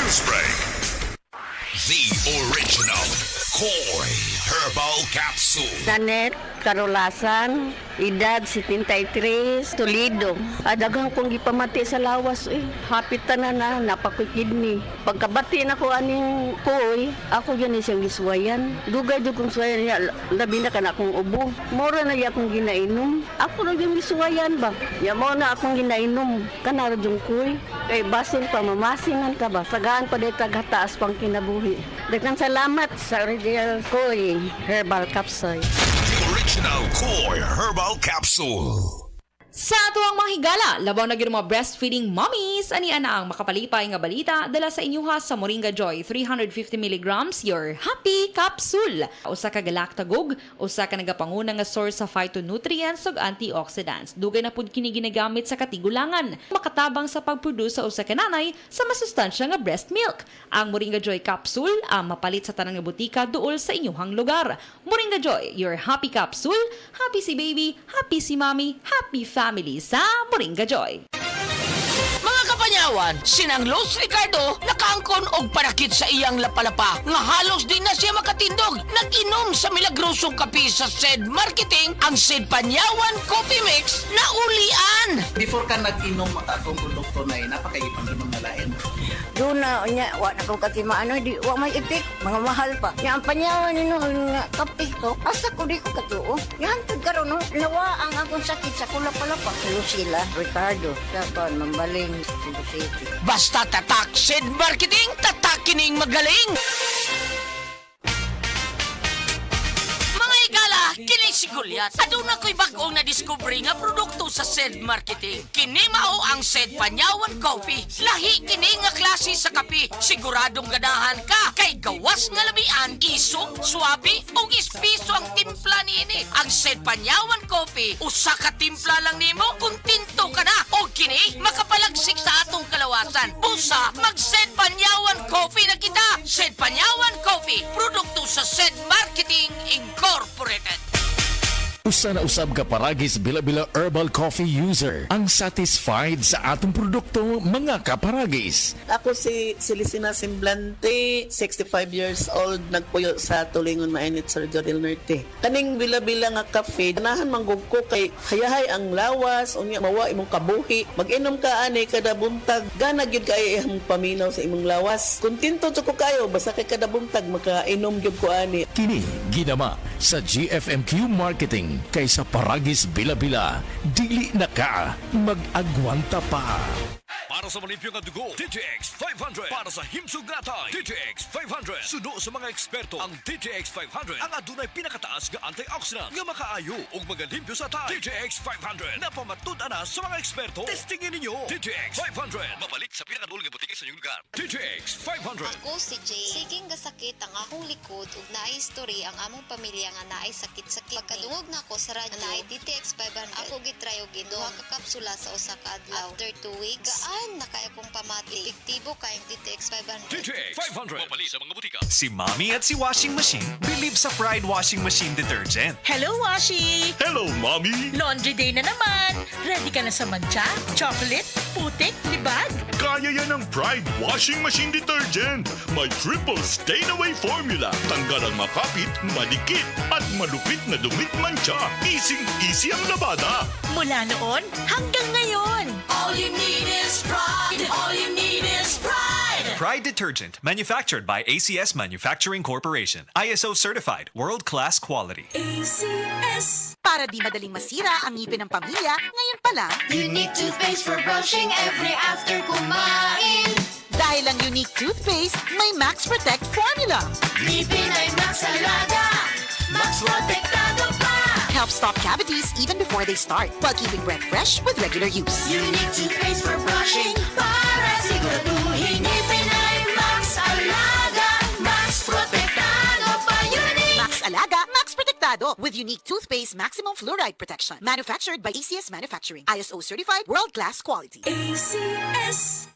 News Break. The original Koi Herbal Capsule. Janet Carolasan, edad 73, Toledo. Adagang kong gipamati sa lawas hapit na napakoy kidney. Pagkabati na ko aning koy, ako yan siyang giswayan. Dugay jud kong swayan niya, labi na ka na akong ubo. Mora na iya akong ginainom. Ako na yung giswayan ba? Ya mo na akong ginainom. Kanara yung koy. Kay basin pa, mamasingan ka ba? Sagaan pa dito taghataas pang kinabuhi. Daghang salamat sa original koy Herbal Capsule. Original Koi Herbal Capsule. Sa tuwang mga higala, labaw na mga breastfeeding mommies, ani ana ang makapalipay nga balita dala sa inyuha sa Moringa Joy 350 mg your happy capsule. Usa ka galactagog, usa ka nagapanguna nga source sa phytonutrients ug antioxidants. Dugay na pud kini ginagamit sa katigulangan, makatabang sa pagproduce sa usa ka nanay sa masustansya nga breast milk. Ang Moringa Joy capsule ang mapalit sa tanan nga butika duol sa inyuhang lugar. Moringa Joy, your happy capsule. Happy si baby, happy si mommy, happy family sa Moringa Joy. Mga kapanyawan, sinang Los Ricardo nakaangkon og panakit sa iyang lapalapa nga halos di na siya makatindog. Nag-inom sa milagrosong kape sa SED Marketing ang SED Panyawan Coffee Mix na ulian. Before ka nag-inom atong produkto na napakaipang inom na lain. Doon na, wa na kong katimaan, di, wa may ipik, mga mahal pa. Yang panyawan nino, nga kape ko, asa ko di ko katuo. Yan, tagkaroon, no, nawa ang akong sakit sa kulap-palapa. Lucila, Ricardo, sa mambaling, Cebu City. Basta tatak SED Marketing, tatak kining magaling. Mga igala, kini si Goliath. Aduna ko'y bagong na-discovery nga produkto sa SED Marketing. Kini mao ang SED Panyawan Coffee. Lahi kini nga klase sa kape. Siguradong ganahan ka kay gawas nga labian, iso, swabe ug espiso ang timpla niini. Ang SED Panyawan Coffee, usa ka timpla lang nimo, kontento ka na. O kini makapalagsik sa atong kalawasan. Busa, mag-SED Panyawan Coffee na kita. SED Panyawan Coffee, produkto sa SED Marketing Incorporated. Usa na usab ka paragis bila-bila herbal coffee user ang satisfied sa atong produkto, mga kaparagis. Ako si Celicina Semblante, 65 years old, nagpuyo sa Tulingon Mainit sa Rio del Norte. Kaning bila-bila nga kafe, ganahan manggug ko kay hayahay ang lawas, unya mawa imong kabuhi. Mag-inom ka ani kada buntag, gana gyud kay imong paminaw sa imong lawas. Kontento jud ko kayo basta kay kada buntag makainom gyud ko ani. Kini ginama sa GFMQ Marketing kaysa paragis bila-bila, dili na ka mag-agwanta pa. Para sa malimpyo nga dugo, DTX 500. Para sa himsog natay, DTX 500. Suno sa mga eksperto, ang DTX 500 ang adunay pinakataas nga antioxidant nga makaayo ug magalimpyo sa tay. DTX 500 na pamatud-an na sa mga eksperto. Testingin ninyo. DTX 500 mabalik sa pinakadulong nga butika sa inyong lugar. DTX 500. Ako si Jay. Siging gasakit ang akong likod ug naay history ang among pamilya nga naay sakit sa kidney. Pagkadungog na ako sa radyo, naay DTX 500. Ako gitry og duha ka kapsula sa usa ka adlaw. After 2 weeks, gaan na kaya kong pamati. Epektibo kayong DTX 500. DTX 500 mabalik sa mga butika. Si Mommy at si Washing Machine believe sa Pride Washing Machine Detergent. Hello, Washi! Hello, Mommy! Laundry day na naman! Ready ka na sa mancha, chocolate, putik, libag? Kaya yan ang Pride Washing Machine Detergent. May triple stain-away formula. Tanggal ang makapit, madikit, at malupit na dumit mancha. Easy ang labada. Mula noon hanggang ngayon. All you need is pride. All you need is pride. Pride Detergent, manufactured by ACS Manufacturing Corporation. ISO certified, world-class quality. ACS. Para di madaling masira ang ngipin ng pamilya, ngayon pa lang, Unique toothpaste for brushing every after kumain. dahil ang unique toothpaste may Max Protect formula. Ngipin ay Max Alaga. Max Protektado pa. Helps stop cavities even before they start, while keeping breath fresh with regular use. Unique toothpaste for brushing para siguraduhin ngipin ay Max Alaga. Max Protektado pa. Unique. Max Alaga, Max Protectado with unique toothpaste maximum fluoride protection. Manufactured by ACS Manufacturing. ISO certified, world-class quality. ACS.